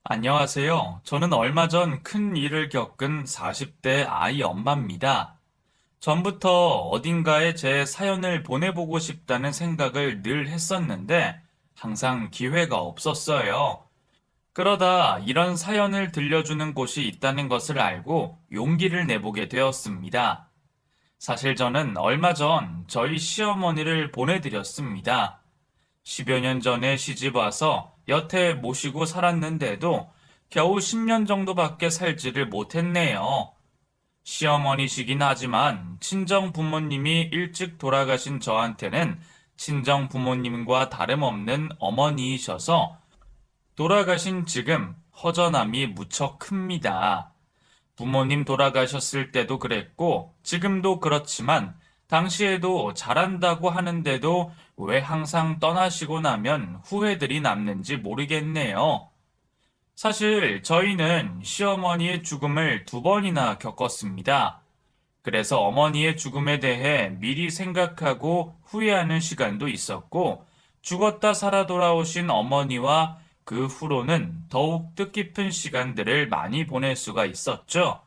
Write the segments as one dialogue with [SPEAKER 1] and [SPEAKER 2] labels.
[SPEAKER 1] 안녕하세요. 저는 얼마 전 큰 일을 겪은 40대 아이 엄마입니다. 전부터 어딘가에 제 사연을 보내보고 싶다는 생각을 늘 했었는데 항상 기회가 없었어요. 그러다 이런 사연을 들려주는 곳이 있다는 것을 알고 용기를 내보게 되었습니다. 사실 저는 얼마 전 저희 시어머니를 보내드렸습니다. 10여 년 전에 시집 와서 여태 모시고 살았는데도 겨우 10년 정도밖에 살지를 못했네요. 시어머니시긴 하지만 친정 부모님이 일찍 돌아가신 저한테는 친정 부모님과 다름없는 어머니이셔서 돌아가신 지금 허전함이 무척 큽니다. 부모님 돌아가셨을 때도 그랬고, 지금도 그렇지만, 당시에도 잘한다고 하는데도 왜 항상 떠나시고 나면 후회들이 남는지 모르겠네요. 사실 저희는 시어머니의 죽음을 두 번이나 겪었습니다. 그래서 어머니의 죽음에 대해 미리 생각하고 후회하는 시간도 있었고, 죽었다 살아 돌아오신 어머니와 그 후로는 더욱 뜻깊은 시간들을 많이 보낼 수가 있었죠.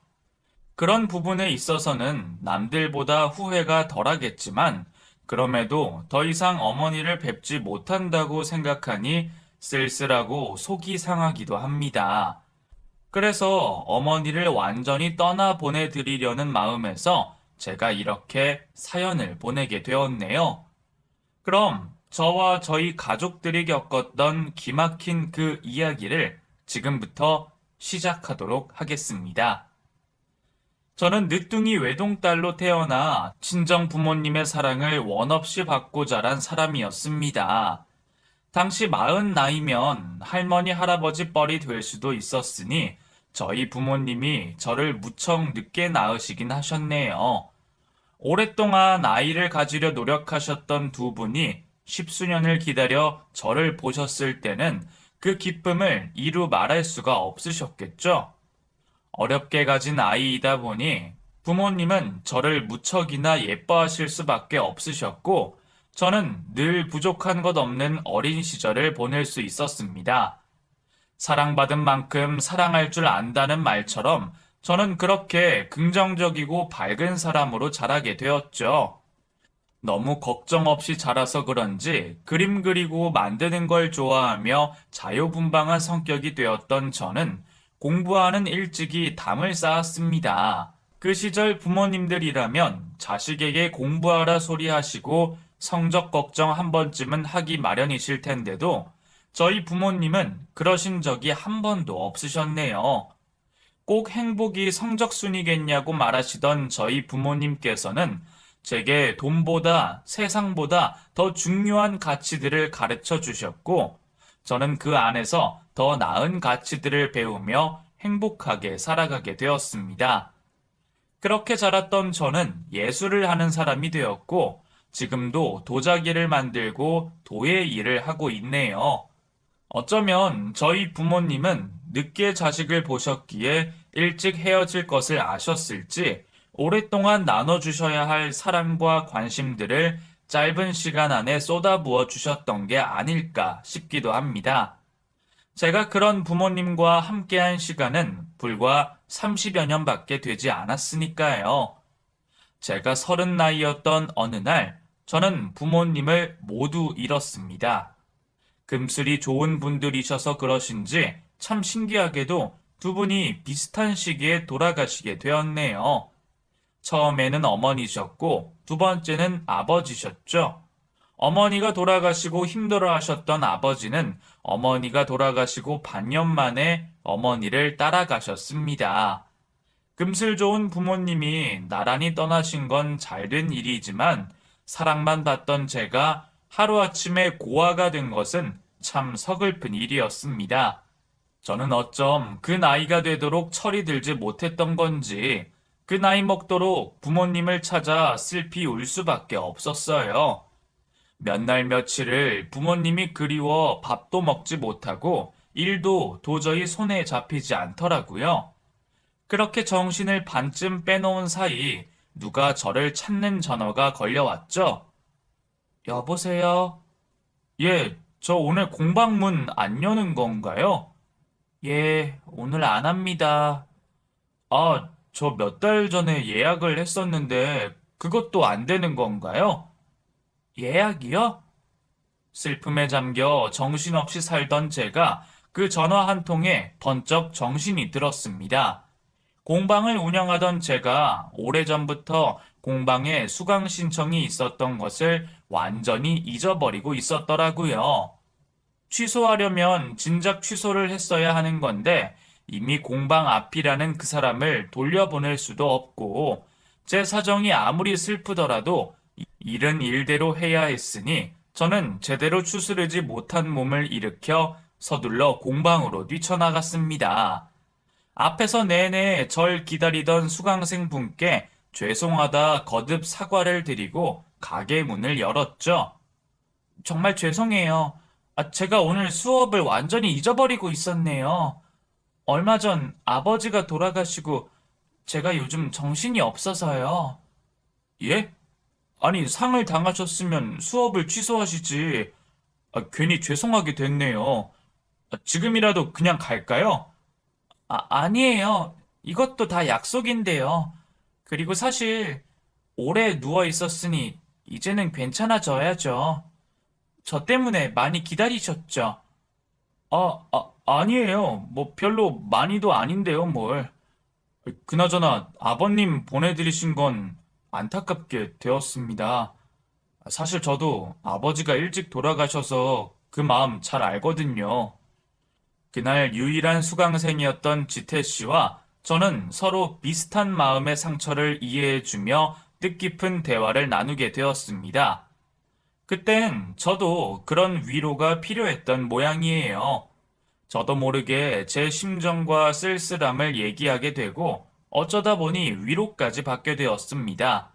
[SPEAKER 1] 그런 부분에 있어서는 남들보다 후회가 덜하겠지만, 그럼에도 더 이상 어머니를 뵙지 못한다고 생각하니 쓸쓸하고 속이 상하기도 합니다. 그래서 어머니를 완전히 떠나 보내드리려는 마음에서 제가 이렇게 사연을 보내게 되었네요. 그럼 저와 저희 가족들이 겪었던 기막힌 그 이야기를 지금부터 시작하도록 하겠습니다. 저는 늦둥이 외동딸로 태어나 친정 부모님의 사랑을 원없이 받고 자란 사람이었습니다. 당시 40 나이면 할머니 할아버지 뻘이 될 수도 있었으니 저희 부모님이 저를 무척 늦게 낳으시긴 하셨네요. 오랫동안 아이를 가지려 노력하셨던 두 분이 십수년을 기다려 저를 보셨을 때는 그 기쁨을 이루 말할 수가 없으셨겠죠. 어렵게 가진 아이이다 보니 부모님은 저를 무척이나 예뻐하실 수밖에 없으셨고, 저는 늘 부족한 것 없는 어린 시절을 보낼 수 있었습니다. 사랑받은 만큼 사랑할 줄 안다는 말처럼 저는 그렇게 긍정적이고 밝은 사람으로 자라게 되었죠. 너무 걱정 없이 자라서 그런지 그림 그리고 만드는 걸 좋아하며 자유분방한 성격이 되었던 저는 공부하는 일찍이 담을 쌓았습니다. 그 시절 부모님들이라면 자식에게 공부하라 소리 하시고 성적 걱정 한 번쯤은 하기 마련이실 텐데도 저희 부모님은 그러신 적이 한 번도 없으셨네요. 꼭 행복이 성적순이겠냐고 말하시던 저희 부모님께서는 제게 돈보다 세상보다 더 중요한 가치들을 가르쳐 주셨고, 저는 그 안에서 더 나은 가치들을 배우며 행복하게 살아가게 되었습니다. 그렇게 자랐던 저는 예술을 하는 사람이 되었고, 지금도 도자기를 만들고 도예 일을 하고 있네요. 어쩌면 저희 부모님은 늦게 자식을 보셨기에 일찍 헤어질 것을 아셨을지 오랫동안 나눠주셔야 할 사랑과 관심들을 짧은 시간 안에 쏟아부어 주셨던 게 아닐까 싶기도 합니다. 제가 그런 부모님과 함께한 시간은 불과 30여 년밖에 되지 않았으니까요. 제가 30 나이였던 어느 날, 저는 부모님을 모두 잃었습니다. 금슬이 좋은 분들이셔서 그러신지 참 신기하게도 두 분이 비슷한 시기에 돌아가시게 되었네요. 처음에는 어머니셨고 두 번째는 아버지셨죠. 어머니가 돌아가시고 힘들어 하셨던 아버지는 어머니가 돌아가시고 반년 만에 어머니를 따라가셨습니다. 금슬 좋은 부모님이 나란히 떠나신 건 잘된 일이지만 사랑만 받던 제가 하루아침에 고아가 된 것은 참 서글픈 일이었습니다. 저는 어쩜 그 나이가 되도록 철이 들지 못했던 건지 그 나이 먹도록 부모님을 찾아 슬피 울 수밖에 없었어요. 몇 날 며칠을 부모님이 그리워 밥도 먹지 못하고 일도 도저히 손에 잡히지 않더라고요. 그렇게 정신을 반쯤 빼놓은 사이 누가 저를 찾는 전화가 걸려왔죠. 여보세요? 예, 저 오늘 공방문 안 여는 건가요? 예, 오늘 안 합니다. 아, 저 몇 달 전에 예약을 했었는데 그것도 안 되는 건가요? 예약이요? 슬픔에 잠겨 정신없이 살던 제가 그 전화 한 통에 번쩍 정신이 들었습니다. 공방을 운영하던 제가 오래전부터 공방에 수강 신청이 있었던 것을 완전히 잊어버리고 있었더라고요. 취소하려면 진작 취소를 했어야 하는 건데 이미 공방 앞이라는 그 사람을 돌려보낼 수도 없고 제 사정이 아무리 슬프더라도 일은 일대로 해야 했으니 저는 제대로 추스르지 못한 몸을 일으켜 서둘러 공방으로 뛰쳐나갔습니다. 앞에서 내내 절 기다리던 수강생 분께 죄송하다 거듭 사과를 드리고 가게 문을 열었죠. 정말 죄송해요. 제가 오늘 수업을 완전히 잊어버리고 있었네요. 얼마 전 아버지가 돌아가시고 제가 요즘 정신이 없어서요. 예? 아니, 상을 당하셨으면 수업을 취소하시지. 괜히 죄송하게 됐네요. 지금이라도 그냥 갈까요? 아니에요. 이것도 다 약속인데요. 그리고 사실 오래 누워 있었으니 이제는 괜찮아져야죠. 저 때문에 많이 기다리셨죠? 아니에요. 뭐 별로 많이도 아닌데요, 뭘. 그나저나 아버님 보내드리신 건 안타깝게 되었습니다. 사실 저도 아버지가 일찍 돌아가셔서 그 마음 잘 알거든요. 그날 유일한 수강생이었던 지태 씨와 저는 서로 비슷한 마음의 상처를 이해해주며 뜻깊은 대화를 나누게 되었습니다. 그땐 저도 그런 위로가 필요했던 모양이에요. 저도 모르게 제 심정과 쓸쓸함을 얘기하게 되고 어쩌다 보니 위로까지 받게 되었습니다.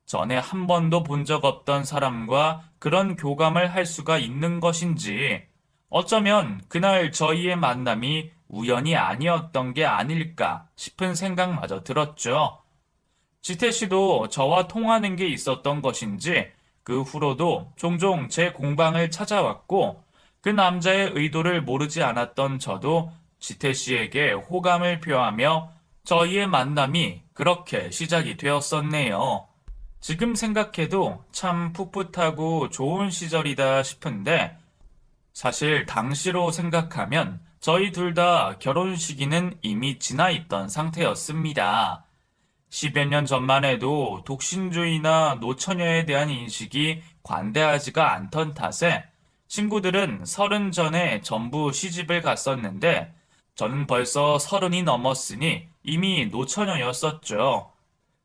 [SPEAKER 1] 전에 한 번도 본 적 없던 사람과 그런 교감을 할 수가 있는 것인지 어쩌면 그날 저희의 만남이 우연이 아니었던 게 아닐까 싶은 생각마저 들었죠. 지태 씨도 저와 통하는 게 있었던 것인지 그 후로도 종종 제 공방을 찾아왔고 그 남자의 의도를 모르지 않았던 저도 지태 씨에게 호감을 표하며 저희의 만남이 그렇게 시작이 되었었네요. 지금 생각해도 참 풋풋하고 좋은 시절이다 싶은데 사실 당시로 생각하면 저희 둘 다 결혼 시기는 이미 지나 있던 상태였습니다. 10여 년 전만 해도 독신주의나 노처녀에 대한 인식이 관대하지가 않던 탓에 친구들은 30 전에 전부 시집을 갔었는데 저는 벌써 30이 넘었으니 이미 노처녀였었죠.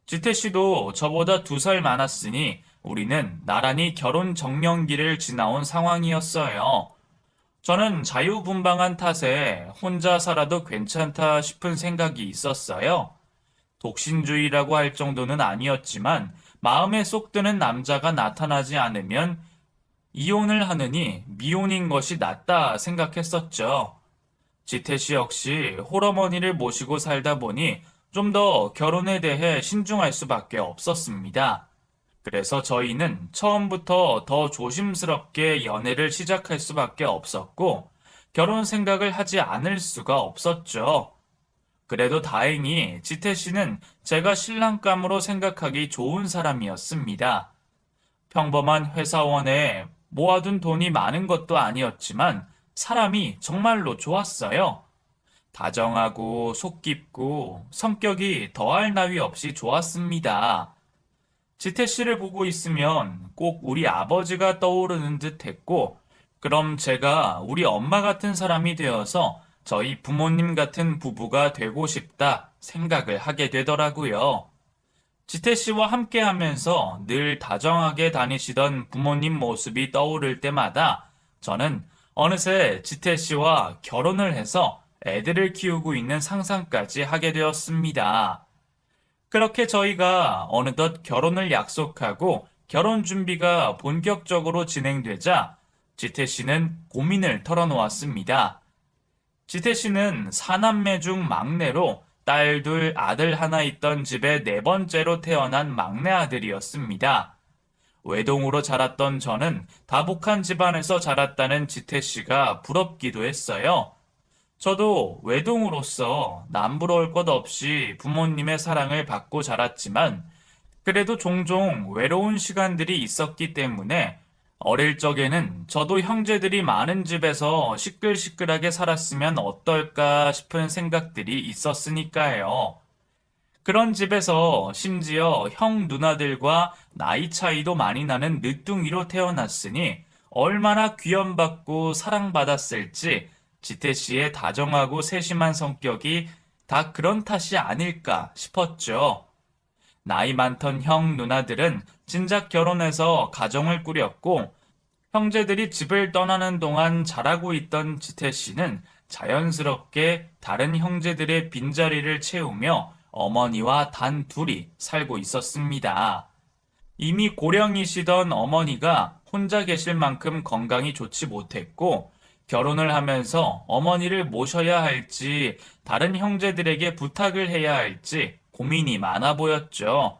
[SPEAKER 1] 지태 씨도 저보다 2살 많았으니 우리는 나란히 결혼 정년기를 지나온 상황이었어요. 저는 자유분방한 탓에 혼자 살아도 괜찮다 싶은 생각이 있었어요. 독신주의라고 할 정도는 아니었지만 마음에 쏙 드는 남자가 나타나지 않으면 이혼을 하느니 미혼인 것이 낫다 생각했었죠. 지태 씨 역시 홀어머니를 모시고 살다 보니 좀 더 결혼에 대해 신중할 수밖에 없었습니다. 그래서 저희는 처음부터 더 조심스럽게 연애를 시작할 수밖에 없었고 결혼 생각을 하지 않을 수가 없었죠. 그래도 다행히 지태 씨는 제가 신랑감으로 생각하기 좋은 사람이었습니다. 평범한 회사원에 모아둔 돈이 많은 것도 아니었지만 사람이 정말로 좋았어요. 다정하고 속 깊고 성격이 더할 나위 없이 좋았습니다. 지태 씨를 보고 있으면 꼭 우리 아버지가 떠오르는 듯 했고, 그럼 제가 우리 엄마 같은 사람이 되어서 저희 부모님 같은 부부가 되고 싶다 생각을 하게 되더라고요. 지태 씨와 함께 하면서 늘 다정하게 다니시던 부모님 모습이 떠오를 때마다 저는 어느새 지태 씨와 결혼을 해서 애들을 키우고 있는 상상까지 하게 되었습니다. 그렇게 저희가 어느덧 결혼을 약속하고 결혼 준비가 본격적으로 진행되자 지태 씨는 고민을 털어놓았습니다. 지태 씨는 사남매 중 막내로 딸 둘, 아들 하나 있던 집에 네 번째로 태어난 막내 아들이었습니다. 외동으로 자랐던 저는 다복한 집안에서 자랐다는 지태 씨가 부럽기도 했어요. 저도 외동으로서 남부러울 것 없이 부모님의 사랑을 받고 자랐지만 그래도 종종 외로운 시간들이 있었기 때문에 어릴 적에는 저도 형제들이 많은 집에서 시끌시끌하게 살았으면 어떨까 싶은 생각들이 있었으니까요. 그런 집에서 심지어 형 누나들과 나이 차이도 많이 나는 늦둥이로 태어났으니 얼마나 귀염받고 사랑받았을지 지태 씨의 다정하고 세심한 성격이 다 그런 탓이 아닐까 싶었죠. 나이 많던 형 누나들은 진작 결혼해서 가정을 꾸렸고 형제들이 집을 떠나는 동안 자라고 있던 지태 씨는 자연스럽게 다른 형제들의 빈자리를 채우며 어머니와 단 둘이 살고 있었습니다. 이미 고령이시던 어머니가 혼자 계실 만큼 건강이 좋지 못했고 결혼을 하면서 어머니를 모셔야 할지 다른 형제들에게 부탁을 해야 할지 고민이 많아 보였죠.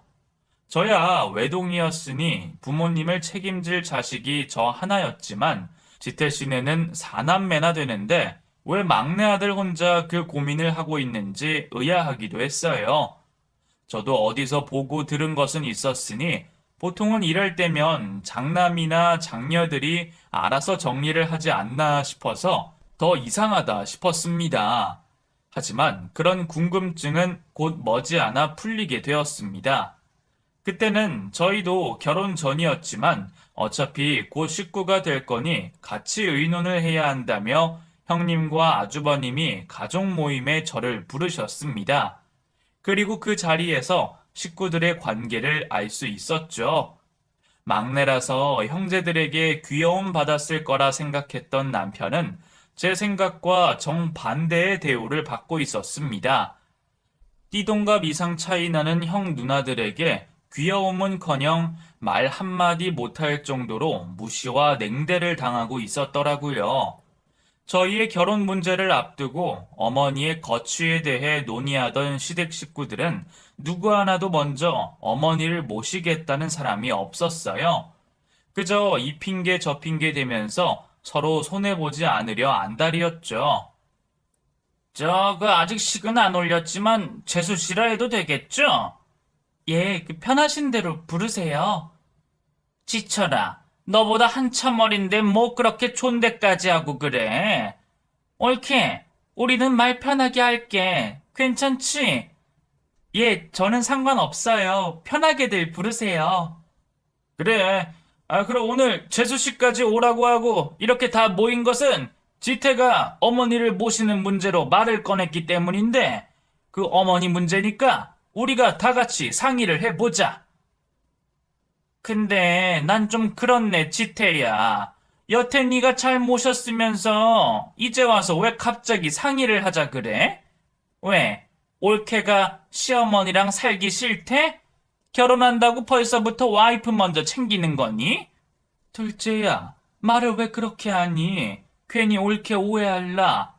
[SPEAKER 1] 저야 외동이었으니 부모님을 책임질 자식이 저 하나였지만 지태 씨네는 사남매나 되는데 왜 막내 아들 혼자 그 고민을 하고 있는지 의아하기도 했어요. 저도 어디서 보고 들은 것은 있었으니 보통은 이럴 때면 장남이나 장녀들이 알아서 정리를 하지 않나 싶어서 더 이상하다 싶었습니다. 하지만 그런 궁금증은 곧 머지않아 풀리게 되었습니다. 그때는 저희도 결혼 전이었지만 어차피 곧 식구가 될 거니 같이 의논을 해야 한다며 형님과 아주버님이 가족 모임에 저를 부르셨습니다. 그리고 그 자리에서 식구들의 관계를 알 수 있었죠. 막내라서 형제들에게 귀여움 받았을 거라 생각했던 남편은 제 생각과 정반대의 대우를 받고 있었습니다. 띠동갑 이상 차이 나는 형 누나들에게 귀여움은커녕 말 한마디 못할 정도로 무시와 냉대를 당하고 있었더라고요. 저희의 결혼 문제를 앞두고 어머니의 거취에 대해 논의하던 시댁 식구들은 누구 하나도 먼저 어머니를 모시겠다는 사람이 없었어요. 그저 이 핑계 저 핑계 대면서 서로 손해보지 않으려 안달이었죠. 아직 식은 안 올렸지만 재수 씨라 해도 되겠죠? 예, 편하신 대로 부르세요. 지쳐라. 너보다 한참 어린데 뭐 그렇게 존댓까지 하고 그래. 옳게. 우리는 말 편하게 할게. 괜찮지? 예, 저는 상관없어요. 편하게들 부르세요. 그래. 그럼 오늘 재수 씨까지 오라고 하고 이렇게 다 모인 것은 지태가 어머니를 모시는 문제로 말을 꺼냈기 때문인데 그 어머니 문제니까 우리가 다 같이 상의를 해보자. 근데 난 좀 그렇네, 지태야. 여태 네가 잘 모셨으면서 이제 와서 왜 갑자기 상의를 하자 그래? 왜? 올케가 시어머니랑 살기 싫대? 결혼한다고 벌써부터 와이프 먼저 챙기는 거니? 둘째야, 말을 왜 그렇게 하니? 괜히 올케 오해할라.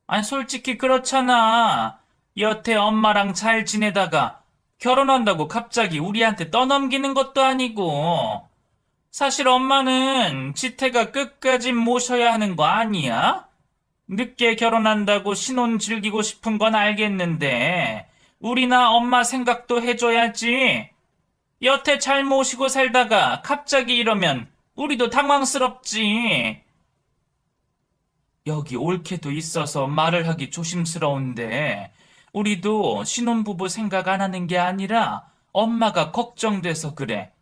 [SPEAKER 1] 아니, 솔직히 그렇잖아. 여태 엄마랑 잘 지내다가 결혼한다고 갑자기 우리한테 떠넘기는 것도 아니고. 사실 엄마는 지태가 끝까지 모셔야 하는 거 아니야? 늦게 결혼한다고 신혼 즐기고 싶은 건 알겠는데 우리나 엄마 생각도 해줘야지. 여태 잘 모시고 살다가 갑자기 이러면 우리도 당황스럽지. 여기 올케도 있어서 말을 하기 조심스러운데 우리도 신혼부부 생각 안 하는 게 아니라 엄마가 걱정돼서 그래.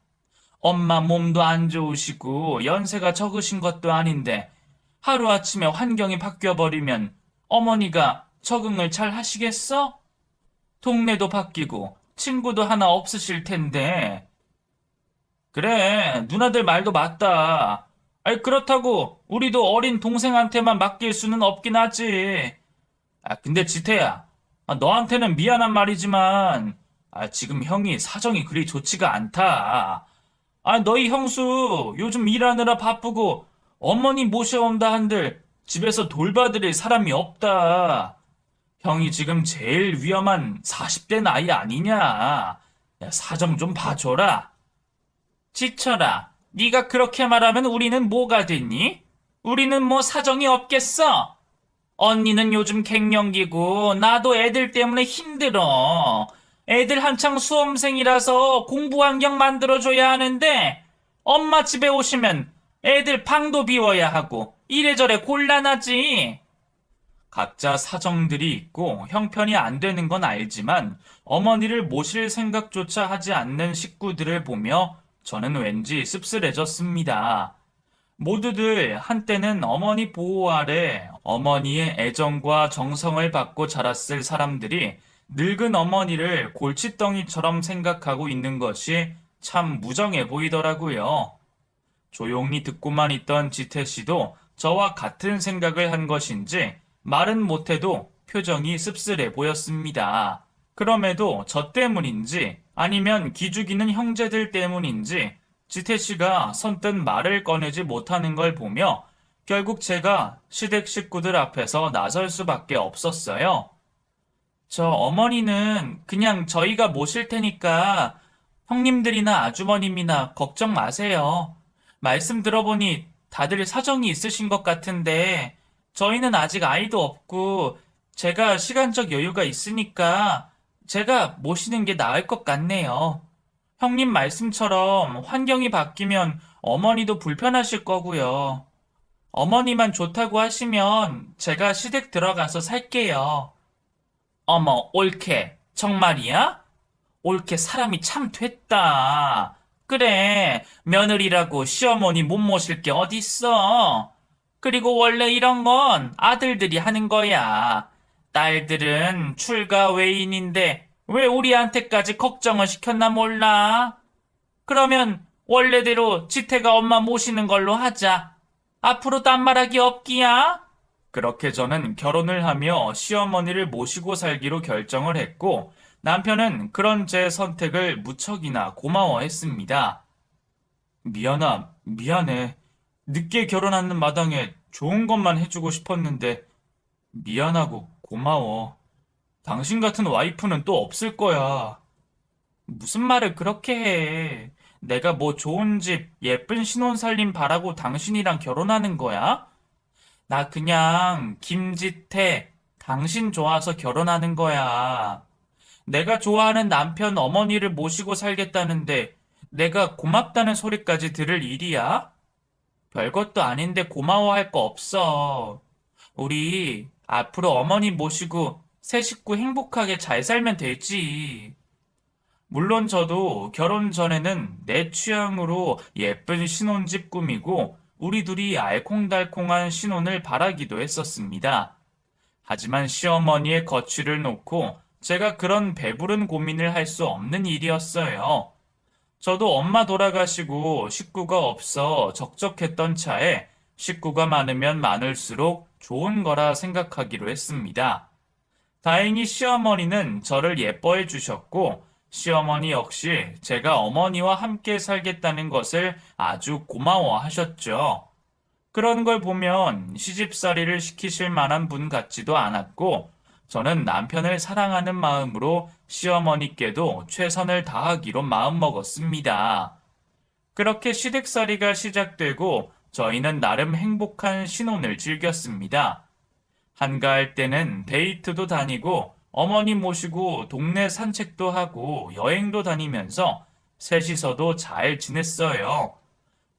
[SPEAKER 1] 엄마 몸도 안 좋으시고 연세가 적으신 것도 아닌데 하루아침에 환경이 바뀌어버리면 어머니가 적응을 잘 하시겠어? 동네도 바뀌고 친구도 하나 없으실 텐데. 그래, 누나들 말도 맞다. 아니, 그렇다고 우리도 어린 동생한테만 맡길 수는 없긴 하지. 근데 지태야, 너한테는 미안한 말이지만 지금 형이 사정이 그리 좋지가 않다. 너희 형수 요즘 일하느라 바쁘고 어머니 모셔온다 한들 집에서 돌봐드릴 사람이 없다. 형이 지금 제일 위험한 40대 나이 아니냐. 야, 사정 좀 봐줘라. 지쳐라. 네가 그렇게 말하면 우리는 뭐가 됐니? 우리는 뭐 사정이 없겠어? 언니는 요즘 갱년기고 나도 애들 때문에 힘들어. 애들 한창 수험생이라서 공부 환경 만들어줘야 하는데 엄마 집에 오시면 애들 방도 비워야 하고 이래저래 곤란하지. 각자 사정들이 있고 형편이 안 되는 건 알지만 어머니를 모실 생각조차 하지 않는 식구들을 보며 저는 왠지 씁쓸해졌습니다. 모두들 한때는 어머니 보호 아래 어머니의 애정과 정성을 받고 자랐을 사람들이 늙은 어머니를 골칫덩이처럼 생각하고 있는 것이 참 무정해 보이더라고요. 조용히 듣고만 있던 지태 씨도 저와 같은 생각을 한 것인지 말은 못해도 표정이 씁쓸해 보였습니다. 그럼에도 저 때문인지 아니면 기죽이는 형제들 때문인지 지태 씨가 선뜻 말을 꺼내지 못하는 걸 보며 결국 제가 시댁 식구들 앞에서 나설 수밖에 없었어요. 저 어머니는 그냥 저희가 모실 테니까 형님들이나 아주머님이나 걱정 마세요. 말씀 들어보니 다들 사정이 있으신 것 같은데 저희는 아직 아이도 없고 제가 시간적 여유가 있으니까 제가 모시는 게 나을 것 같네요. 형님 말씀처럼 환경이 바뀌면 어머니도 불편하실 거고요. 어머니만 좋다고 하시면 제가 시댁 들어가서 살게요. 어머, 옳게. 정말이야? 옳게 사람이 참 됐다. 그래, 며느리라고 시어머니 못 모실 게 어딨어. 그리고 원래 이런 건 아들들이 하는 거야. 딸들은 출가 외인인데 왜 우리한테까지 걱정을 시켰나 몰라. 그러면 원래대로 지태가 엄마 모시는 걸로 하자. 앞으로 딴 말하기 없기야? 그렇게 저는 결혼을 하며 시어머니를 모시고 살기로 결정을 했고 남편은 그런 제 선택을 무척이나 고마워했습니다. 미안해. 늦게 결혼하는 마당에 좋은 것만 해주고 싶었는데 미안하고 고마워. 당신 같은 와이프는 또 없을 거야. 무슨 말을 그렇게 해. 내가 뭐 좋은 집, 예쁜 신혼살림 바라고 당신이랑 결혼하는 거야? 나 그냥 김지태, 당신 좋아서 결혼하는 거야. 내가 좋아하는 남편 어머니를 모시고 살겠다는데 내가 고맙다는 소리까지 들을 일이야? 별것도 아닌데 고마워할 거 없어. 우리 앞으로 어머니 모시고 새 식구 행복하게 잘 살면 되지. 물론 저도 결혼 전에는 내 취향으로 예쁜 신혼집 꾸미고 우리 둘이 알콩달콩한 신혼을 바라기도 했었습니다. 하지만 시어머니의 거취를 놓고 제가 그런 배부른 고민을 할 수 없는 일이었어요. 저도 엄마 돌아가시고 식구가 없어 적적했던 차에 식구가 많으면 많을수록 좋은 거라 생각하기로 했습니다. 다행히 시어머니는 저를 예뻐해 주셨고 시어머니 역시 제가 어머니와 함께 살겠다는 것을 아주 고마워하셨죠. 그런 걸 보면 시집살이를 시키실 만한 분 같지도 않았고 저는 남편을 사랑하는 마음으로 시어머니께도 최선을 다하기로 마음먹었습니다. 그렇게 시댁살이가 시작되고 저희는 나름 행복한 신혼을 즐겼습니다. 한가할 때는 데이트도 다니고 어머니 모시고 동네 산책도 하고 여행도 다니면서 셋이서도 잘 지냈어요.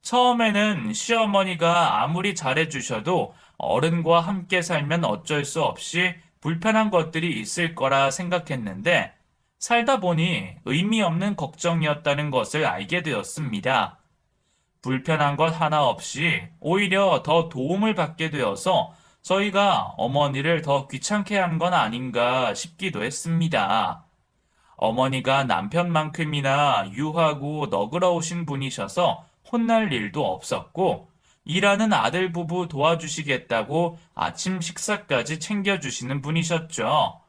[SPEAKER 1] 처음에는 시어머니가 아무리 잘해주셔도 어른과 함께 살면 어쩔 수 없이 불편한 것들이 있을 거라 생각했는데 살다 보니 의미 없는 걱정이었다는 것을 알게 되었습니다. 불편한 것 하나 없이 오히려 더 도움을 받게 되어서 저희가 어머니를 더 귀찮게 한 건 아닌가 싶기도 했습니다. 어머니가 남편만큼이나 유하고 너그러우신 분이셔서 혼날 일도 없었고 일하는 아들 부부 도와주시겠다고 아침 식사까지 챙겨주시는 분이셨죠.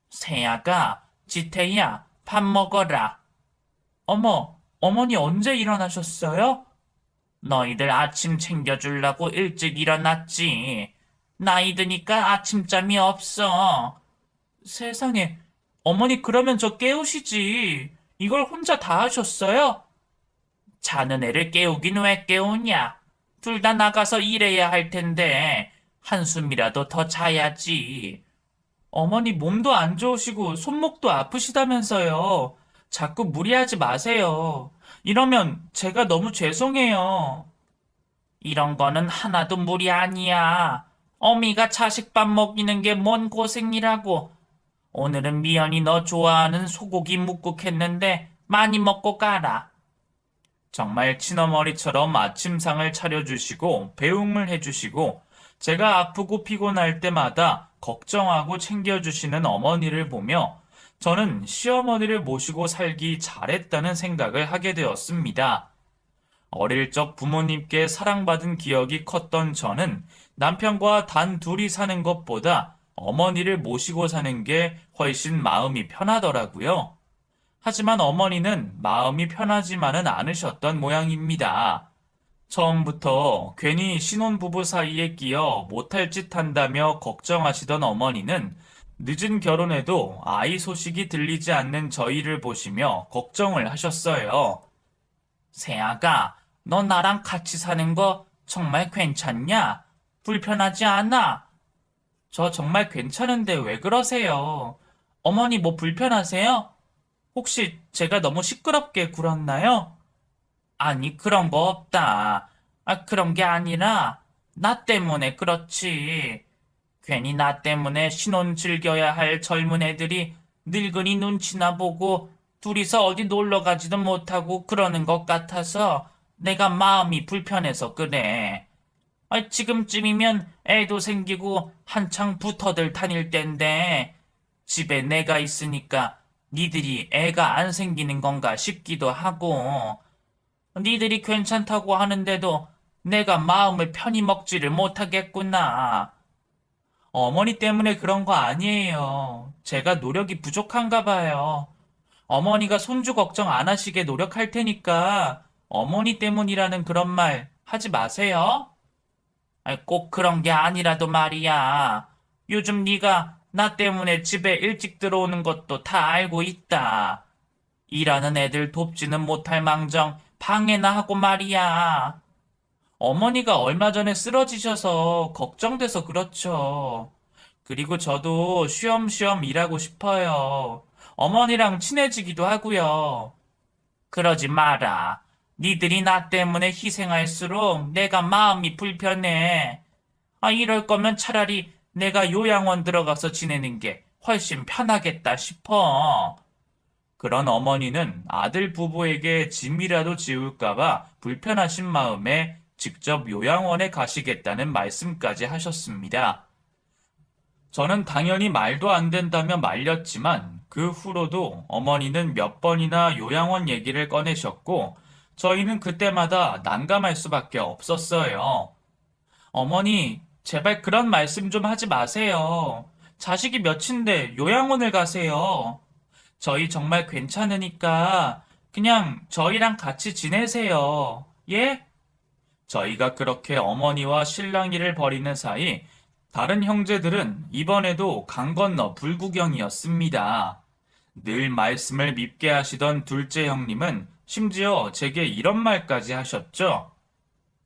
[SPEAKER 1] 세아가, 지태야, 밥 먹어라. 어머, 어머니 언제 일어나셨어요? 너희들 아침 챙겨주려고 일찍 일어났지. 나이 드니까 아침잠이 없어. 세상에, 어머니 그러면 저 깨우시지. 이걸 혼자 다 하셨어요? 자는 애를 깨우긴 왜 깨우냐? 둘 다 나가서 일해야 할 텐데
[SPEAKER 2] 한숨이라도 더 자야지.
[SPEAKER 1] 어머니 몸도 안 좋으시고 손목도 아프시다면서요. 자꾸 무리하지 마세요. 이러면 제가 너무 죄송해요.
[SPEAKER 2] 이런 거는 하나도 무리 아니야. 어미가 자식밥 먹이는 게 뭔 고생이라고. 오늘은 미연이 너 좋아하는 소고기 묵국 했는데 많이 먹고 가라.
[SPEAKER 1] 정말 친어머니처럼 아침상을 차려주시고 배웅을 해주시고 제가 아프고 피곤할 때마다 걱정하고 챙겨주시는 어머니를 보며 저는 시어머니를 모시고 살기 잘했다는 생각을 하게 되었습니다. 어릴 적 부모님께 사랑받은 기억이 컸던 저는 남편과 단 둘이 사는 것보다 어머니를 모시고 사는 게 훨씬 마음이 편하더라고요. 하지만 어머니는 마음이 편하지만은 않으셨던 모양입니다. 처음부터 괜히 신혼부부 사이에 끼어 못할 짓 한다며 걱정하시던 어머니는 늦은 결혼에도 아이 소식이 들리지 않는 저희를 보시며 걱정을 하셨어요.
[SPEAKER 2] 세아가, 너 나랑 같이 사는 거 정말 괜찮냐? 불편하지 않아?
[SPEAKER 1] 저 정말 괜찮은데 왜 그러세요? 어머니 뭐 불편하세요? 혹시 제가 너무 시끄럽게 굴었나요?
[SPEAKER 2] 아니, 그런 거 없다. 그런 게 아니라, 나 때문에 그렇지. 괜히 나 때문에 신혼 즐겨야 할 젊은 애들이 늙은이 눈치나 보고 둘이서 어디 놀러 가지도 못하고 그러는 것 같아서 내가 마음이 불편해서 그래. 지금쯤이면 애도 생기고 한창 붙어들 다닐 땐데 집에 내가 있으니까 니들이 애가 안 생기는 건가 싶기도 하고 니들이 괜찮다고 하는데도 내가 마음을 편히 먹지를 못하겠구나.
[SPEAKER 1] 어머니 때문에 그런 거 아니에요. 제가 노력이 부족한가 봐요. 어머니가 손주 걱정 안 하시게 노력할 테니까 어머니 때문이라는 그런 말 하지 마세요.
[SPEAKER 2] 꼭 그런 게 아니라도 말이야. 요즘 네가 나 때문에 집에 일찍 들어오는 것도 다 알고 있다. 일하는 애들 돕지는 못할 망정 방해나 하고 말이야.
[SPEAKER 1] 어머니가 얼마 전에 쓰러지셔서 걱정돼서 그렇죠. 그리고 저도 쉬엄쉬엄 일하고 싶어요. 어머니랑 친해지기도 하고요.
[SPEAKER 2] 그러지 마라. 니들이 나 때문에 희생할수록 내가 마음이 불편해. 이럴 거면 차라리 내가 요양원 들어가서 지내는 게 훨씬 편하겠다 싶어.
[SPEAKER 1] 그런 어머니는 아들 부부에게 짐이라도 지울까봐 불편하신 마음에 직접 요양원에 가시겠다는 말씀까지 하셨습니다. 저는 당연히 말도 안 된다며 말렸지만 그 후로도 어머니는 몇 번이나 요양원 얘기를 꺼내셨고 저희는 그때마다 난감할 수밖에 없었어요. 어머니, 제발 그런 말씀 좀 하지 마세요. 자식이 몇인데 요양원을 가세요. 저희 정말 괜찮으니까 그냥 저희랑 같이 지내세요. 예? 저희가 그렇게 어머니와 실랑이를 벌이는 사이 다른 형제들은 이번에도 강 건너 불구경이었습니다. 늘 말씀을 밉게 하시던 둘째 형님은 심지어 제게 이런 말까지 하셨죠.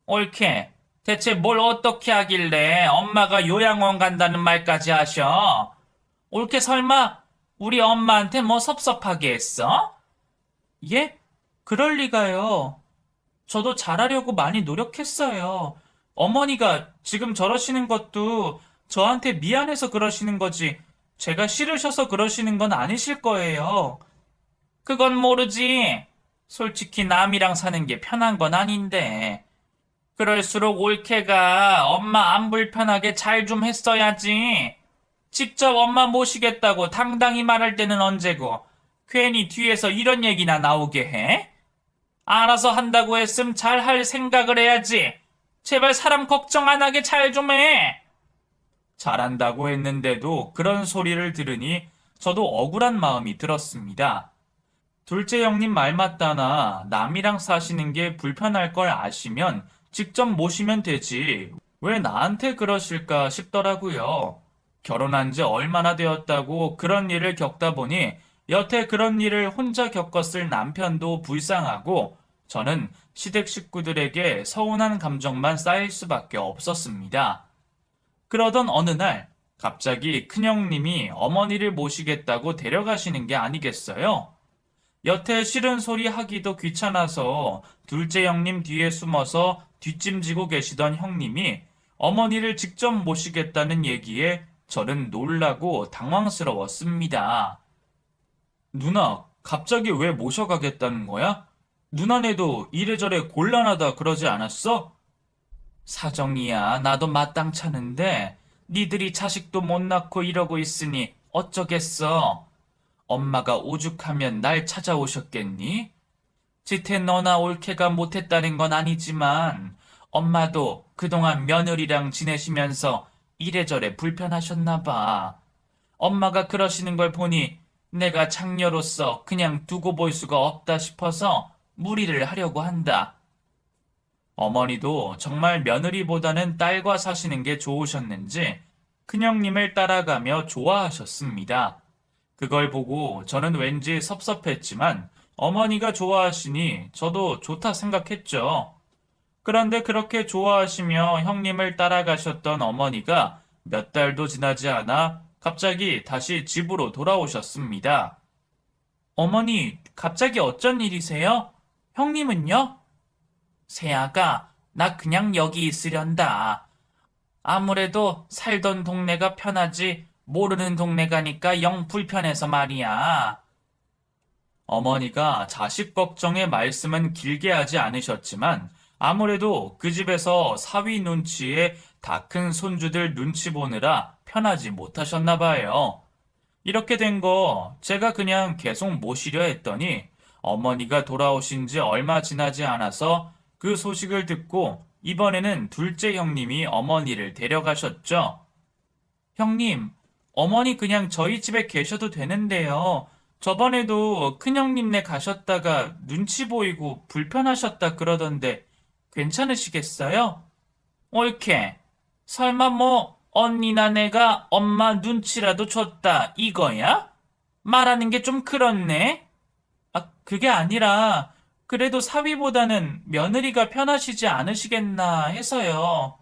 [SPEAKER 2] 옳게. 대체 뭘 어떻게 하길래 엄마가 요양원 간다는 말까지 하셔? 옳게 설마 우리 엄마한테 뭐 섭섭하게 했어?
[SPEAKER 1] 예? 그럴 리가요. 저도 잘하려고 많이 노력했어요. 어머니가 지금 저러시는 것도 저한테 미안해서 그러시는 거지, 제가 싫으셔서 그러시는 건 아니실 거예요.
[SPEAKER 2] 그건 모르지. 솔직히 남이랑 사는 게 편한 건 아닌데. 그럴수록 옳게가 엄마 안 불편하게 잘 좀 했어야지. 직접 엄마 모시겠다고 당당히 말할 때는 언제고 괜히 뒤에서 이런 얘기나 나오게 해? 알아서 한다고 했음 잘 할 생각을 해야지. 제발 사람 걱정 안 하게 잘 좀 해.
[SPEAKER 1] 잘한다고 했는데도 그런 소리를 들으니 저도 억울한 마음이 들었습니다. 둘째 형님 말 맞다나 남이랑 사시는 게 불편할 걸 아시면 직접 모시면 되지. 왜 나한테 그러실까 싶더라고요. 결혼한 지 얼마나 되었다고 그런 일을 겪다 보니 여태 그런 일을 혼자 겪었을 남편도 불쌍하고 저는 시댁 식구들에게 서운한 감정만 쌓일 수밖에 없었습니다. 그러던 어느 날 갑자기 큰형님이 어머니를 모시겠다고 데려가시는 게 아니겠어요? 여태 싫은 소리 하기도 귀찮아서 둘째 형님 뒤에 숨어서 뒷짐지고 계시던 형님이 어머니를 직접 모시겠다는 얘기에 저는 놀라고 당황스러웠습니다. 누나, 갑자기 왜 모셔가겠다는 거야? 누나네도 이래저래 곤란하다 그러지 않았어? 사정이야. 나도 마땅찮은데 니들이 자식도 못 낳고 이러고 있으니 어쩌겠어. 엄마가 오죽하면 날 찾아오셨겠니? 지태 너나 옳게가 못했다는 건 아니지만 엄마도 그동안 며느리랑 지내시면서 이래저래 불편하셨나 봐. 엄마가 그러시는 걸 보니 내가 장녀로서 그냥 두고 볼 수가 없다 싶어서 무리를 하려고 한다. 어머니도 정말 며느리보다는 딸과 사시는 게 좋으셨는지 큰형님을 따라가며 좋아하셨습니다. 그걸 보고 저는 왠지 섭섭했지만 어머니가 좋아하시니 저도 좋다 생각했죠. 그런데 그렇게 좋아하시며 형님을 따라가셨던 어머니가 몇 달도 지나지 않아 갑자기 다시 집으로 돌아오셨습니다. 어머니, 갑자기 어쩐 일이세요? 형님은요? 세아가, 나 그냥 여기 있으련다. 아무래도 살던 동네가 편하지 모르는 동네 가니까 영 불편해서 말이야. 어머니가 자식 걱정의 말씀은 길게 하지 않으셨지만 아무래도 그 집에서 사위 눈치에 다 큰 손주들 눈치 보느라 편하지 못하셨나 봐요. 이렇게 된 거 제가 그냥 계속 모시려 했더니 어머니가 돌아오신 지 얼마 지나지 않아서 그 소식을 듣고 이번에는 둘째 형님이 어머니를 데려가셨죠. 형님, 어머니 그냥 저희 집에 계셔도 되는데요. 저번에도 큰형님네 가셨다가 눈치 보이고 불편하셨다 그러던데 괜찮으시겠어요? 옳게. 설마 뭐 언니나 내가 엄마 눈치라도 줬다 이거야? 말하는 게 좀 그렇네. 아, 그게 아니라 그래도 사위보다는 며느리가 편하시지 않으시겠나 해서요.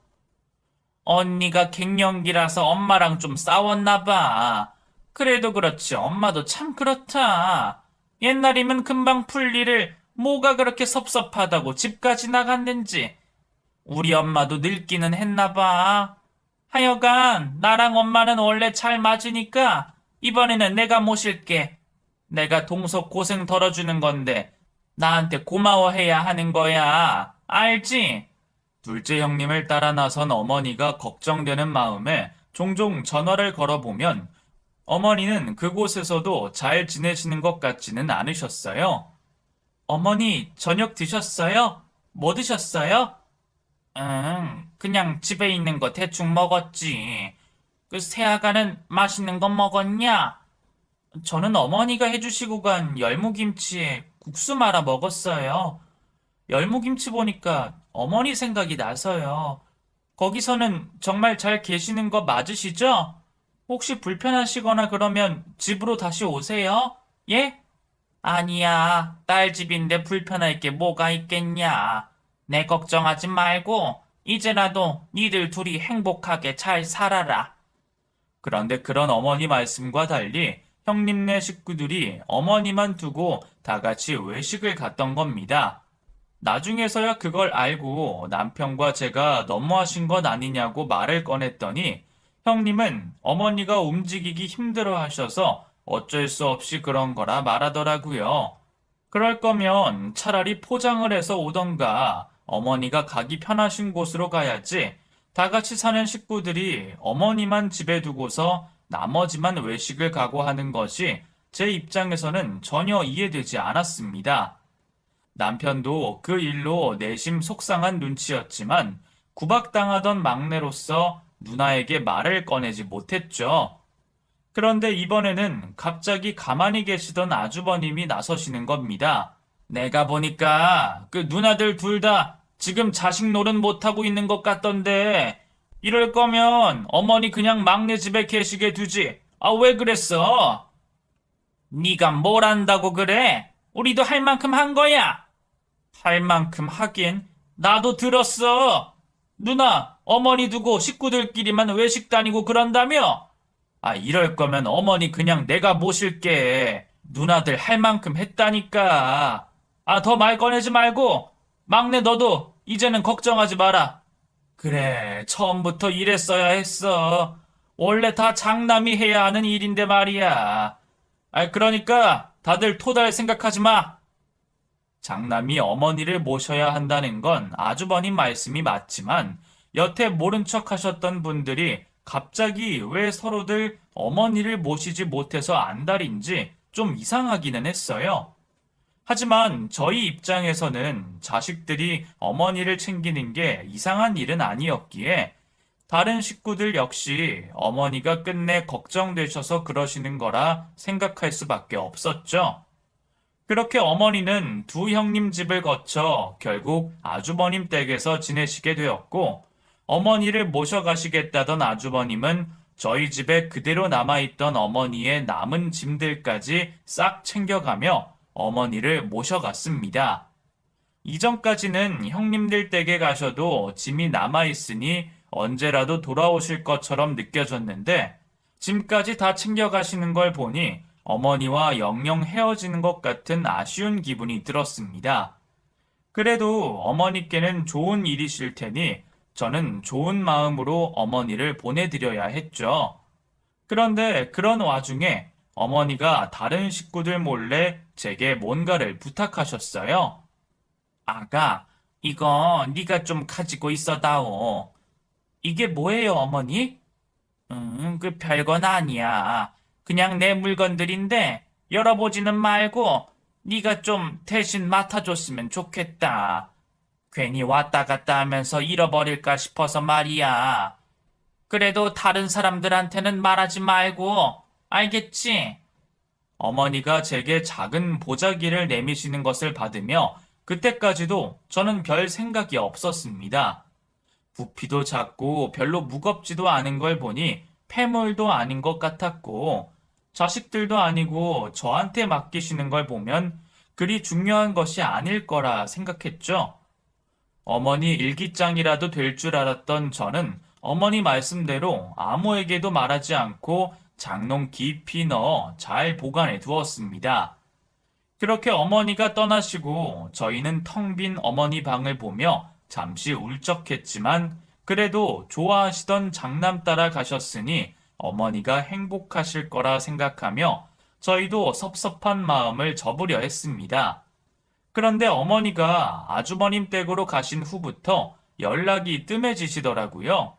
[SPEAKER 1] 언니가 갱년기라서 엄마랑 좀 싸웠나 봐. 그래도 그렇지 엄마도 참 그렇다. 옛날이면 금방 풀 일을 뭐가 그렇게 섭섭하다고 집까지 나갔는지. 우리 엄마도 늙기는 했나 봐. 하여간 나랑 엄마는 원래 잘 맞으니까 이번에는 내가 모실게. 내가 동서 고생 덜어주는 건데 나한테 고마워해야 하는 거야. 알지? 둘째 형님을 따라 나선 어머니가 걱정되는 마음에 종종 전화를 걸어보면 어머니는 그곳에서도 잘 지내시는 것 같지는 않으셨어요. 어머니, 저녁 드셨어요? 뭐 드셨어요? 그냥 집에 있는 거 대충 먹었지. 그 새아가는 맛있는 거 먹었냐? 저는 어머니가 해주시고 간 열무김치에 국수 말아 먹었어요. 열무김치 보니까 어머니 생각이 나서요. 거기서는 정말 잘 계시는 거 맞으시죠? 혹시 불편하시거나 그러면 집으로 다시 오세요? 예? 아니야. 딸 집인데 불편할 게 뭐가 있겠냐. 내 걱정하지 말고 이제라도 니들 둘이 행복하게 잘 살아라. 그런데 그런 어머니 말씀과 달리 형님네 식구들이 어머니만 두고 다 같이 외식을 갔던 겁니다. 나중에서야 그걸 알고 남편과 제가 너무하신 것 아니냐고 말을 꺼냈더니 형님은 어머니가 움직이기 힘들어 하셔서 어쩔 수 없이 그런 거라 말하더라고요. 그럴 거면 차라리 포장을 해서 오던가 어머니가 가기 편하신 곳으로 가야지 다 같이 사는 식구들이 어머니만 집에 두고서 나머지만 외식을 가고 하는 것이 제 입장에서는 전혀 이해되지 않았습니다. 남편도 그 일로 내심 속상한 눈치였지만 구박당하던 막내로서 누나에게 말을 꺼내지 못했죠. 그런데 이번에는 갑자기 가만히 계시던 아주버님이 나서시는 겁니다. 내가 보니까 그 누나들 둘 다 지금 자식 노릇 못하고 있는 것 같던데 이럴 거면 어머니 그냥 막내 집에 계시게 두지. 아, 왜 그랬어? 네가 뭘 안다고 그래? 우리도 할 만큼 한 거야. 할 만큼 하긴 나도 들었어.
[SPEAKER 2] 누나, 어머니 두고 식구들끼리만 외식 다니고 그런다며? 이럴 거면 어머니 그냥 내가 모실게. 누나들 할 만큼 했다니까. 더 말 꺼내지 말고, 막내 너도 이제는 걱정하지 마라. 그래, 처음부터 이랬어야 했어. 원래 다 장남이 해야 하는 일인데 말이야. 그러니까 다들 토달 생각하지 마. 장남이 어머니를 모셔야 한다는 건 아주버님 말씀이 맞지만 여태 모른 척 하셨던 분들이 갑자기 왜 서로들 어머니를 모시지 못해서 안달인지 좀 이상하기는 했어요. 하지만 저희 입장에서는 자식들이 어머니를 챙기는 게 이상한 일은 아니었기에 다른 식구들 역시 어머니가 끝내 걱정되셔서 그러시는 거라 생각할 수밖에 없었죠. 그렇게 어머니는 두 형님 집을 거쳐 결국 아주버님 댁에서 지내시게 되었고, 어머니를 모셔가시겠다던 아주버님은 저희 집에 그대로 남아있던 어머니의 남은 짐들까지 싹 챙겨가며 어머니를 모셔갔습니다. 이전까지는 형님들 댁에 가셔도 짐이 남아있으니 언제라도 돌아오실 것처럼 느껴졌는데, 짐까지 다 챙겨가시는 걸 보니 어머니와 영영 헤어지는 것 같은 아쉬운 기분이 들었습니다. 그래도 어머니께는 좋은 일이실 테니 저는 좋은 마음으로 어머니를 보내드려야 했죠. 그런데 그런 와중에 어머니가 다른 식구들 몰래 제게 뭔가를 부탁하셨어요. 아가, 이거 네가 좀 가지고 있어다오. 이게 뭐예요, 어머니? 그 별건 아니야. 그냥 내 물건들인데 열어보지는 말고 네가 좀 대신 맡아줬으면 좋겠다. 괜히 왔다 갔다 하면서 잃어버릴까 싶어서 말이야. 그래도 다른 사람들한테는 말하지 말고, 알겠지? 어머니가 제게 작은 보자기를 내미시는 것을 받으며 그때까지도 저는 별 생각이 없었습니다. 부피도 작고 별로 무겁지도 않은 걸 보니 폐물도 아닌 것 같았고, 자식들도 아니고 저한테 맡기시는 걸 보면 그리 중요한 것이 아닐 거라 생각했죠. 어머니 일기장이라도 될 줄 알았던 저는 어머니 말씀대로 아무에게도 말하지 않고 장롱 깊이 넣어 잘 보관해 두었습니다. 그렇게 어머니가 떠나시고 저희는 텅 빈 어머니 방을 보며 잠시 울적했지만 그래도 좋아하시던 장남 따라 가셨으니 어머니가 행복하실 거라 생각하며 저희도 섭섭한 마음을 접으려 했습니다. 그런데 어머니가 아주버님 댁으로 가신 후부터 연락이 뜸해지시더라고요.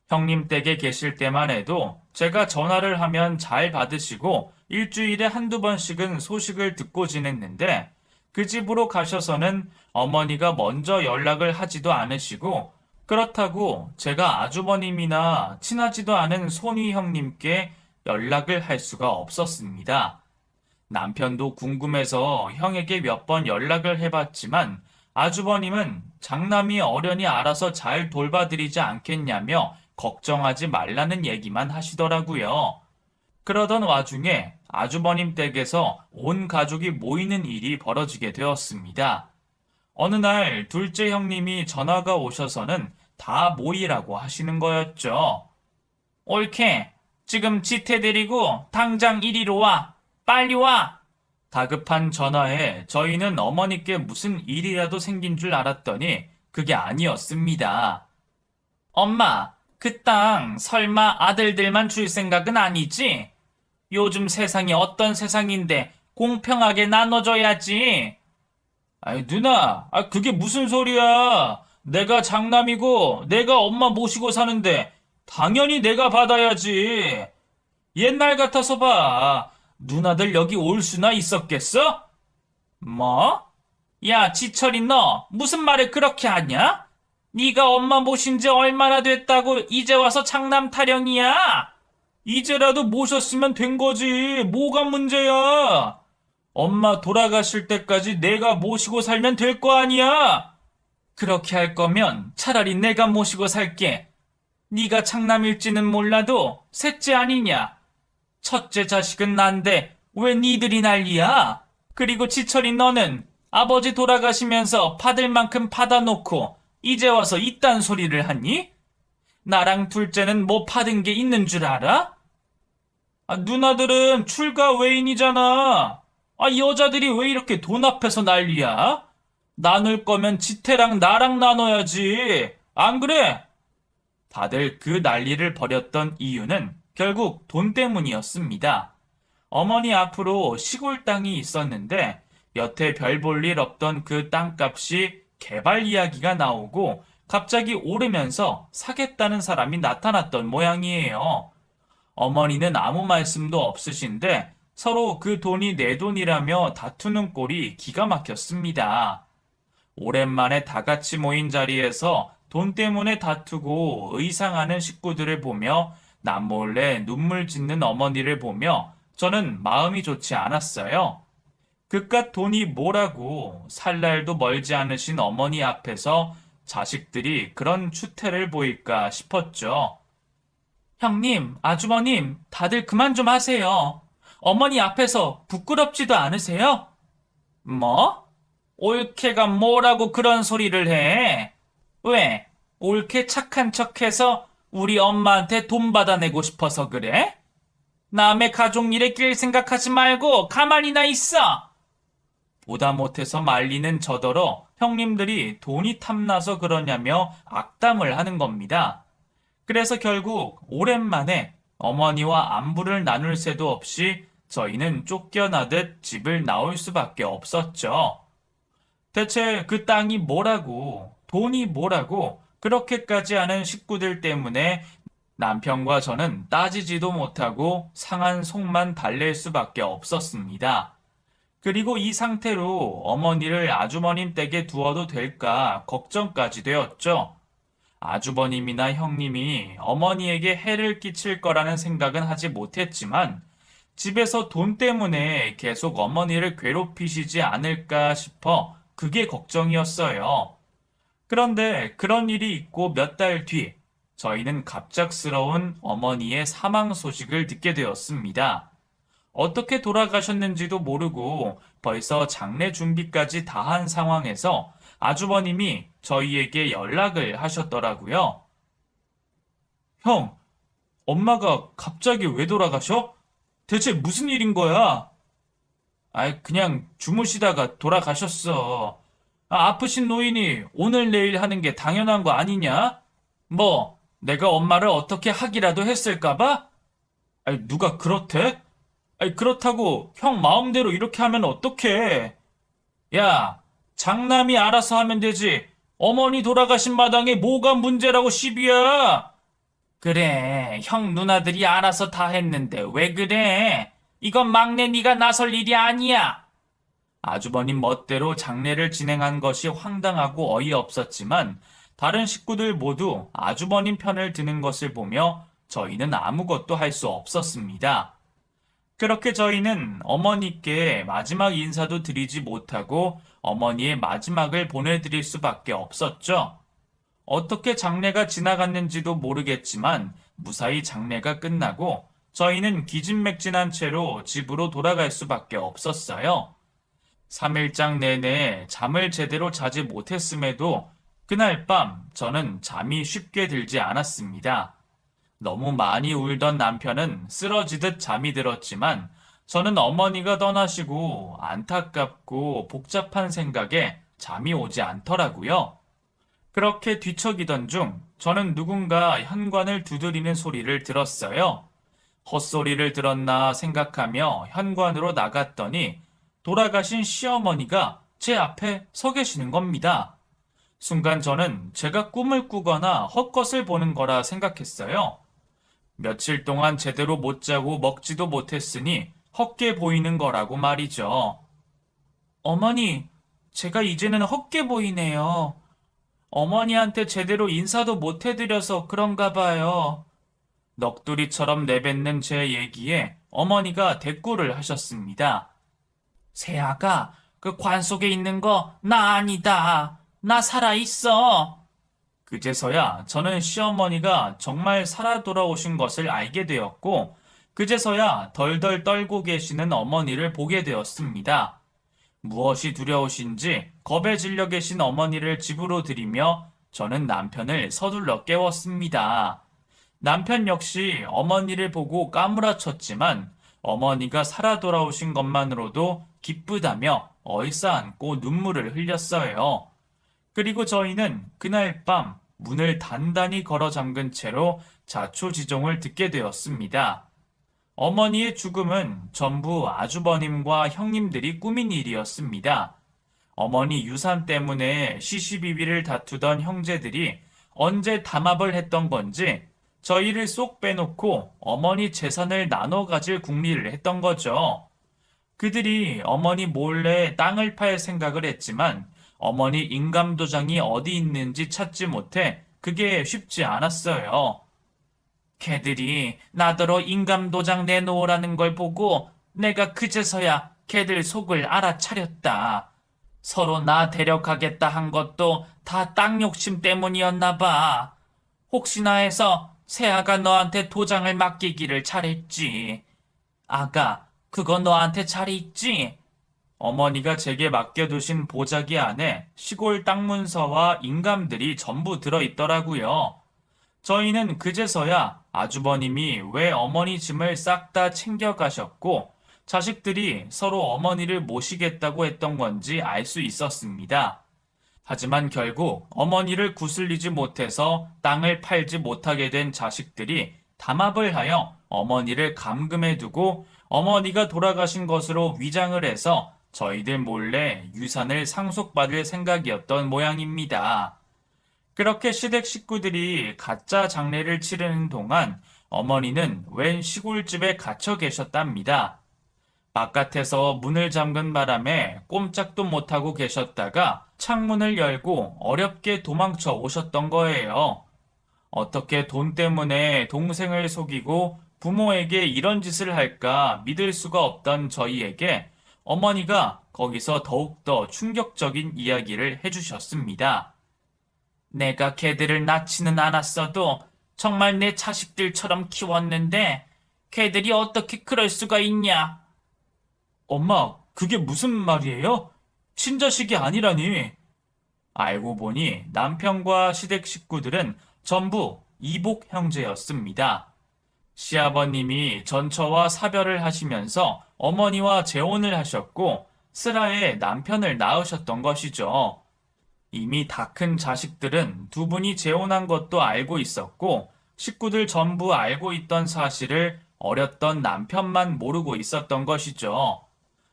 [SPEAKER 2] 형님 댁에 계실 때만 해도 제가 전화를 하면 잘 받으시고 일주일에 한두 번씩은 소식을 듣고 지냈는데 그 집으로 가셔서는 어머니가 먼저 연락을 하지도 않으시고 그렇다고 제가 아주버님이나 친하지도 않은 손위 형님께 연락을 할 수가 없었습니다. 남편도 궁금해서 형에게 몇 번 연락을 해봤지만 아주버님은 장남이 어련히 알아서 잘 돌봐드리지 않겠냐며 걱정하지 말라는 얘기만 하시더라고요. 그러던 와중에 아주버님 댁에서 온 가족이 모이는 일이 벌어지게 되었습니다. 어느 날 둘째 형님이 전화가 오셔서는 다 모이라고 하시는 거였죠. 옳게, 지금 지태 데리고 당장 이리로 와. 빨리 와. 다급한 전화에 저희는 어머니께 무슨 일이라도 생긴 줄 알았더니 그게 아니었습니다. 엄마, 그 땅 설마 아들들만 줄 생각은 아니지? 요즘 세상이 어떤 세상인데 공평하게 나눠줘야지. 누나, 그게 무슨 소리야? 내가 장남이고 내가 엄마 모시고 사는데 당연히 내가 받아야지. 옛날 같아서 봐. 누나들 여기 올 수나 있었겠어? 뭐? 야, 지철이 너 무슨 말을 그렇게 하냐? 네가 엄마 모신 지 얼마나 됐다고 이제 와서 장남 타령이야? 이제라도 모셨으면 된 거지. 뭐가 문제야? 엄마 돌아가실 때까지 내가 모시고 살면 될 거 아니야? 그렇게 할 거면 차라리 내가 모시고 살게. 네가 장남일지는 몰라도 셋째 아니냐? 첫째 자식은 난데 왜 니들이 난리야? 그리고 지철이 너는 아버지 돌아가시면서 받을 만큼 받아놓고 이제 와서 이딴 소리를 하니? 나랑 둘째는 뭐 받은 게 있는 줄 알아? 누나들은 출가 외인이잖아. 여자들이 왜 이렇게 돈 앞에서 난리야? 나눌 거면 지태랑 나랑 나눠야지. 안 그래? 다들 그 난리를 벌였던 이유는 결국 돈 때문이었습니다. 어머니 앞으로 시골 땅이 있었는데 여태 별 볼 일 없던 그 땅값이 개발 이야기가 나오고 갑자기 오르면서 사겠다는 사람이 나타났던 모양이에요. 어머니는 아무 말씀도 없으신데 서로 그 돈이 내 돈이라며 다투는 꼴이 기가 막혔습니다. 오랜만에 다 같이 모인 자리에서 돈 때문에 다투고 의상하는 식구들을 보며 남몰래 눈물 짓는 어머니를 보며 저는 마음이 좋지 않았어요. 그깟 돈이 뭐라고 살 날도 멀지 않으신 어머니 앞에서 자식들이 그런 추태를 보일까 싶었죠. 형님, 아주버님, 다들 그만 좀 하세요. 어머니 앞에서 부끄럽지도 않으세요? 뭐? 올케가 뭐라고 그런 소리를 해? 왜? 올케 착한 척해서 우리 엄마한테 돈 받아내고 싶어서 그래? 남의 가족 일에 낄 생각하지 말고 가만히나 있어! 보다 못해서 말리는 저더러 형님들이 돈이 탐나서 그러냐며 악담을 하는 겁니다. 그래서 결국 오랜만에 어머니와 안부를 나눌 새도 없이 저희는 쫓겨나듯 집을 나올 수밖에 없었죠. 대체 그 땅이 뭐라고, 돈이 뭐라고, 그렇게까지 하는 식구들 때문에 남편과 저는 따지지도 못하고 상한 속만 달랠 수밖에 없었습니다. 그리고 이 상태로 어머니를 아주버님 댁에 두어도 될까 걱정까지 되었죠. 아주버님이나 형님이 어머니에게 해를 끼칠 거라는 생각은 하지 못했지만 집에서 돈 때문에 계속 어머니를 괴롭히시지 않을까 싶어 그게 걱정이었어요. 그런데 그런 일이 있고 몇 달 뒤, 저희는 갑작스러운 어머니의 사망 소식을 듣게 되었습니다. 어떻게 돌아가셨는지도 모르고 벌써 장례 준비까지 다 한 상황에서 아주버님이 저희에게 연락을 하셨더라고요. 형, 엄마가 갑자기 왜 돌아가셔? 대체 무슨 일인 거야? 그냥 주무시다가 돌아가셨어. 아프신 노인이 오늘 내일 하는 게 당연한 거 아니냐? 뭐, 내가 엄마를 어떻게 하기라도 했을까봐? 누가 그렇대? 그렇다고 형 마음대로 이렇게 하면 어떡해? 야, 장남이 알아서 하면 되지. 어머니 돌아가신 마당에 뭐가 문제라고 시비야? 그래, 형 누나들이 알아서 다 했는데 왜 그래? 이건 막내 네가 나설 일이 아니야. 아주버님 멋대로 장례를 진행한 것이 황당하고 어이없었지만 다른 식구들 모두 아주버님 편을 드는 것을 보며 저희는 아무것도 할 수 없었습니다. 그렇게 저희는 어머니께 마지막 인사도 드리지 못하고 어머니의 마지막을 보내드릴 수밖에 없었죠. 어떻게 장례가 지나갔는지도 모르겠지만 무사히 장례가 끝나고 저희는 기진맥진한 채로 집으로 돌아갈 수밖에 없었어요. 3일장 내내 잠을 제대로 자지 못했음에도 그날 밤 저는 잠이 쉽게 들지 않았습니다. 너무 많이 울던 남편은 쓰러지듯 잠이 들었지만 저는 어머니가 떠나시고 안타깝고 복잡한 생각에 잠이 오지 않더라고요. 그렇게 뒤척이던 중 저는 누군가 현관을 두드리는 소리를 들었어요. 헛소리를 들었나 생각하며 현관으로 나갔더니 돌아가신 시어머니가 제 앞에 서 계시는 겁니다. 순간 저는 제가 꿈을 꾸거나 헛것을 보는 거라 생각했어요. 며칠 동안 제대로 못 자고 먹지도 못했으니 헛게 보이는 거라고 말이죠. 어머니, 제가 이제는 헛게 보이네요. 어머니한테 제대로 인사도 못 해드려서 그런가 봐요. 넋두리처럼 내뱉는 제 얘기에 어머니가 대꾸를 하셨습니다. 세아가 그 관 속에 있는 거 나 아니다. 나 살아있어. 그제서야 저는 시어머니가 정말 살아 돌아오신 것을 알게 되었고 그제서야 덜덜 떨고 계시는 어머니를 보게 되었습니다. 무엇이 두려우신지 겁에 질려 계신 어머니를 집으로 들이며
[SPEAKER 1] 저는 남편을 서둘러 깨웠습니다. 남편 역시 어머니를 보고 까무라쳤지만 어머니가 살아 돌아오신 것만으로도 기쁘다며 얼싸안고 눈물을 흘렸어요. 그리고 저희는 그날 밤 문을 단단히 걸어 잠근 채로 자초지종을 듣게 되었습니다. 어머니의 죽음은 전부 아주버님과 형님들이 꾸민 일이었습니다. 어머니 유산 때문에 시시비비를 다투던 형제들이 언제 담합을 했던 건지 저희를 쏙 빼놓고 어머니 재산을 나눠 가질 궁리를 했던 거죠. 그들이 어머니 몰래 땅을 팔 생각을 했지만 어머니 인감도장이 어디 있는지 찾지 못해 그게 쉽지 않았어요. 걔들이 나더러 인감도장 내놓으라는 걸 보고 내가 그제서야 걔들 속을 알아차렸다. 서로 나 데려가겠다 한 것도 다 땅 욕심 때문이었나 봐. 혹시나 해서 새아가 너한테 도장을 맡기기를 잘했지. 아가, 그거 너한테 잘 있지? 어머니가 제게 맡겨두신 보자기 안에 시골 땅 문서와 인감들이 전부 들어있더라고요. 저희는 그제서야 아주버님이 왜 어머니 짐을 싹 다 챙겨가셨고 자식들이 서로 어머니를 모시겠다고 했던 건지 알 수 있었습니다. 하지만 결국 어머니를 구슬리지 못해서 땅을 팔지 못하게 된 자식들이 담합을 하여 어머니를 감금해 두고 어머니가 돌아가신 것으로 위장을 해서 저희들 몰래 유산을 상속받을 생각이었던 모양입니다. 그렇게 시댁 식구들이 가짜 장례를 치르는 동안 어머니는 웬 시골집에 갇혀 계셨답니다. 바깥에서 문을 잠근 바람에 꼼짝도 못하고 계셨다가 창문을 열고 어렵게 도망쳐 오셨던 거예요. 어떻게 돈 때문에 동생을 속이고 부모에게 이런 짓을 할까 믿을 수가 없던 저희에게 어머니가 거기서 더욱더 충격적인 이야기를 해주셨습니다. 내가 걔들을 낳지는 않았어도 정말 내 자식들처럼 키웠는데 걔들이 어떻게 그럴 수가 있냐? 엄마, 그게 무슨 말이에요? 친자식이 아니라니. 알고 보니 남편과 시댁 식구들은 전부 이복 형제였습니다. 시아버님이 전처와 사별을 하시면서 어머니와 재혼을 하셨고 슬하에 남편을 낳으셨던 것이죠. 이미 다 큰 자식들은 두 분이 재혼한 것도 알고 있었고 식구들 전부 알고 있던 사실을 어렸던 남편만 모르고 있었던 것이죠.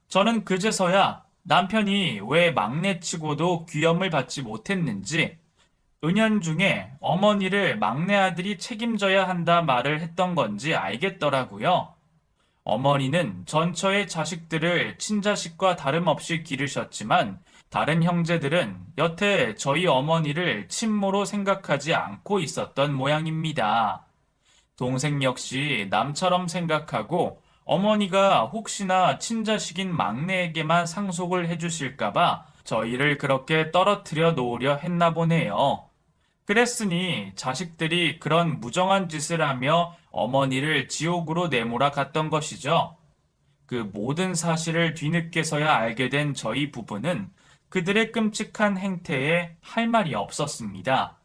[SPEAKER 1] 저는 그제서야 남편이 왜 막내치고도 귀염을 받지 못했는지 은연중에 어머니를 막내 아들이 책임져야 한다 말을 했던 건지 알겠더라고요. 어머니는 전처의 자식들을 친자식과 다름없이 기르셨지만 다른 형제들은 여태 저희 어머니를 친모로 생각하지 않고 있었던 모양입니다. 동생 역시 남처럼 생각하고 어머니가 혹시나 친자식인 막내에게만 상속을 해주실까봐 저희를 그렇게 떨어뜨려 놓으려 했나 보네요. 그랬으니 자식들이 그런 무정한 짓을 하며 어머니를 지옥으로 내몰아 갔던 것이죠. 그 모든 사실을 뒤늦게서야 알게 된 저희 부부는 그들의 끔찍한 행태에 할 말이 없었습니다.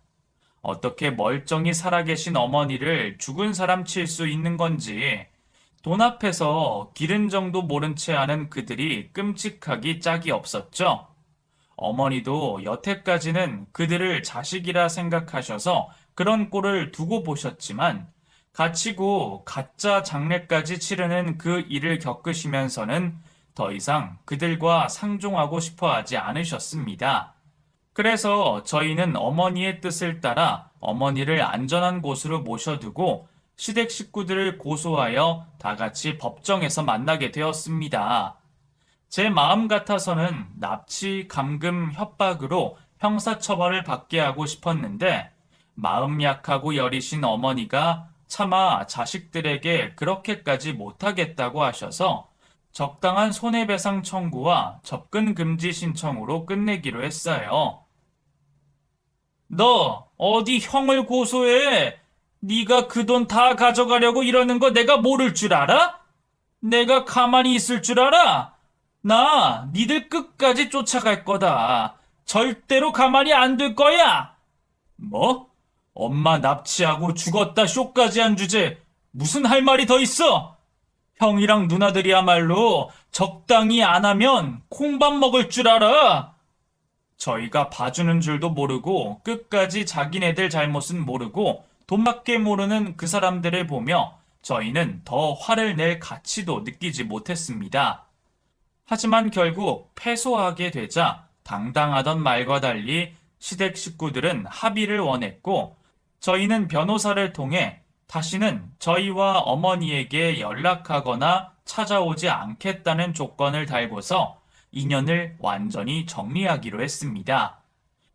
[SPEAKER 1] 어떻게 멀쩡히 살아계신 어머니를 죽은 사람 칠 수 있는 건지, 돈 앞에서 기른 정도 모른 채 하는 그들이 끔찍하기 짝이 없었죠. 어머니도 여태까지는 그들을 자식이라 생각하셔서 그런 꼴을 두고 보셨지만 갇히고 가짜 장례까지 치르는 그 일을 겪으시면서는 더 이상 그들과 상종하고 싶어 하지 않으셨습니다. 그래서 저희는 어머니의 뜻을 따라 어머니를 안전한 곳으로 모셔두고 시댁 식구들을 고소하여 다 같이 법정에서 만나게 되었습니다. 제 마음 같아서는 납치, 감금, 협박으로 형사처벌을 받게 하고 싶었는데 마음 약하고 여리신 어머니가 차마 자식들에게 그렇게까지 못하겠다고 하셔서 적당한 손해배상 청구와 접근 금지 신청으로 끝내기로 했어요. 너 어디 형을 고소해? 네가 그 돈 다 가져가려고 이러는 거 내가 모를 줄 알아? 내가 가만히 있을 줄 알아? 나 니들 끝까지 쫓아갈 거다. 절대로 가만히 안 둘 거야. 뭐? 엄마 납치하고 죽었다 쇼까지 한 주제 무슨 할 말이 더 있어? 형이랑 누나들이야말로 적당히 안 하면 콩밥 먹을 줄 알아. 저희가 봐주는 줄도 모르고 끝까지 자기네들 잘못은 모르고 돈밖에 모르는 그 사람들을 보며 저희는 더 화를 낼 가치도 느끼지 못했습니다. 하지만 결국 패소하게 되자 당당하던 말과 달리 시댁 식구들은 합의를 원했고 저희는 변호사를 통해 다시는 저희와 어머니에게 연락하거나 찾아오지 않겠다는 조건을 달고서 인연을 완전히 정리하기로 했습니다.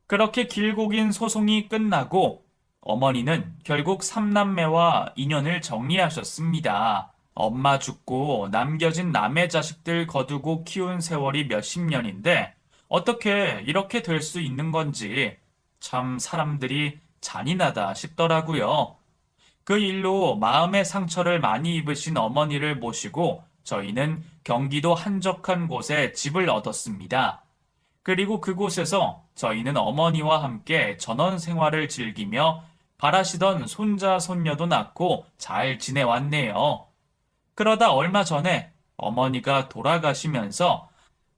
[SPEAKER 1] 그렇게 길고 긴 소송이 끝나고 어머니는 결국 삼남매와 인연을 정리하셨습니다. 엄마 죽고 남겨진 남의 자식들 거두고 키운 세월이 몇십 년인데 어떻게 이렇게 될 수 있는 건지 참 사람들이 잔인하다 싶더라고요. 그 일로 마음의 상처를 많이 입으신 어머니를 모시고 저희는 경기도 한적한 곳에 집을 얻었습니다. 그리고 그곳에서 저희는 어머니와 함께 전원 생활을 즐기며 바라시던 손자, 손녀도 낳고 잘 지내왔네요. 그러다 얼마 전에 어머니가 돌아가시면서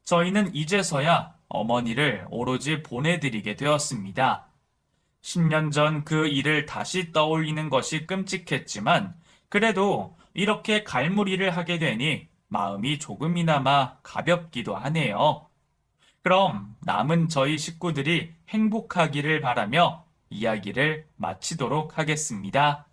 [SPEAKER 1] 저희는 이제서야 어머니를 오로지 보내드리게 되었습니다. 10년 전 그 일을 다시 떠올리는 것이 끔찍했지만 그래도 이렇게 갈무리를 하게 되니 마음이 조금이나마 가볍기도 하네요. 그럼 남은 저희 식구들이 행복하기를 바라며 이야기를 마치도록 하겠습니다.